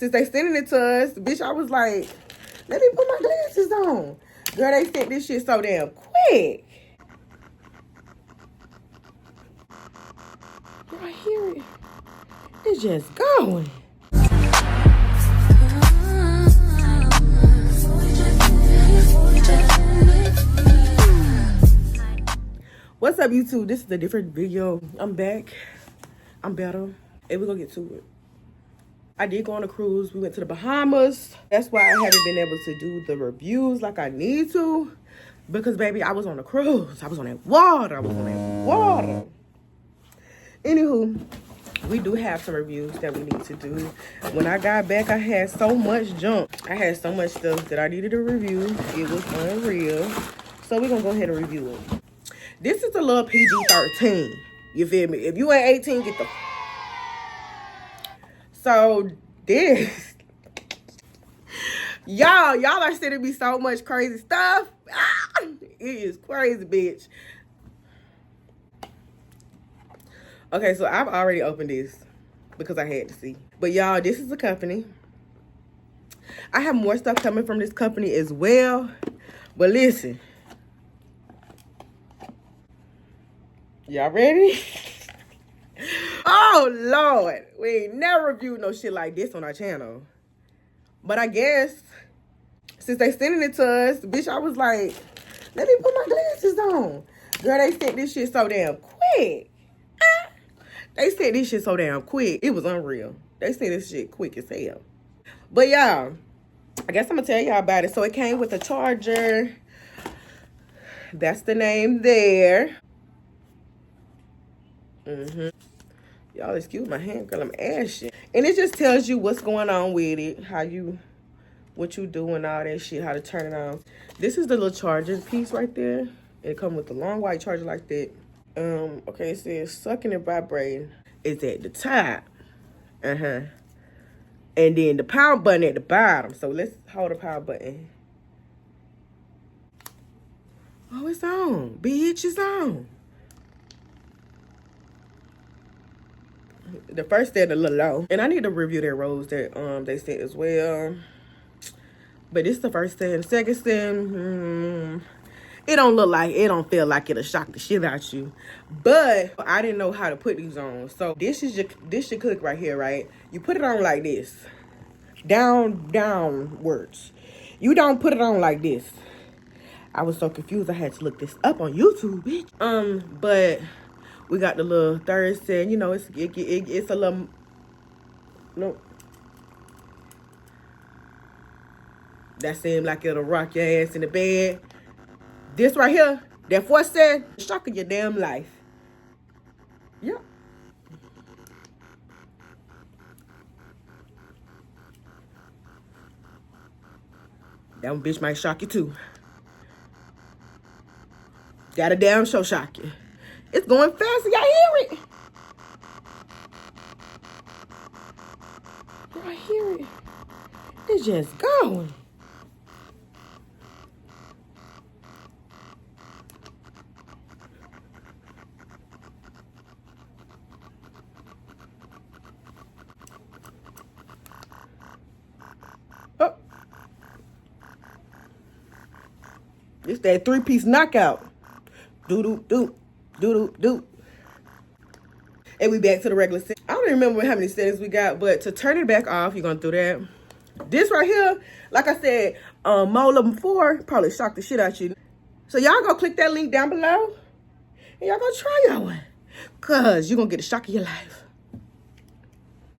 since they sending it to us, bitch, I was like, let me put my glasses on. Girl, they sent this shit so damn quick. Girl, I hear it. It's just going. What's up, YouTube? This is a different video. I'm back. I'm better. And we're gonna get to it. I did go on a cruise. We went to the Bahamas. That's why I haven't been able to do the reviews like I need to. Because, baby, I was on a cruise. I was on that water. Anywho, we do have some reviews that we need to do. When I got back, I had so much junk. I had so much stuff that I needed to review. It was unreal. So we're gonna go ahead and review it. This is a little PG-13. You feel me? If you ain't 18, get the... So, this... Y'all are sending me so much crazy stuff. It is crazy, bitch. Okay, so I've already opened this because I had to see. But y'all, this is a company. I have more stuff coming from this company as well. But listen. Y'all ready? Oh, Lord. We ain't never reviewed no shit like this on our channel. But I guess, since they sending it to us, bitch, I was like, let me put my glasses on. Girl, they sent this shit so damn quick. They sent this shit so damn quick. It was unreal. They sent this shit quick as hell. But y'all, I guess I'm going to tell y'all about it. So it came with a charger. That's the name there. Y'all excuse my hand, girl, I'm ashy. And it just tells you what's going on with it, what you doing, all that shit, how to turn it on. This is the little charger piece right there. It comes with a long white charger like that. Okay, it says sucking and vibrating. It's at the top. And then the power button at the bottom. So let's hold the power button. Oh, it's on. Bitch, it's on. The first stand a little low. And I need to review their rolls that they sent as well. But this is the first stand. Second stand, it don't feel like it'll shock the shit out you. But I didn't know how to put these on. So this should click right here, right? You put it on like this. Downwards. You don't put it on like this. I was so confused I had to look this up on YouTube, bitch. But we got the little third stand. You know, it's a little... No. That seemed like it'll rock your ass in the bed. This right here, that fourth stand, shock of your damn life. Yep. That one bitch might shock you too. Got a damn show shock you. It's going fast, y'all hear it? I hear it. It's just going. Oh. It's that three-piece knockout. Do-do-do. Do-do-do. And we back to the regular setting. I don't even remember how many settings we got, but to turn it back off, you're gonna do that. This right here, like I said, more of them before, probably shocked the shit out you. So y'all go click that link down below, and y'all go try y'all one. Cause you're gonna get the shock of your life.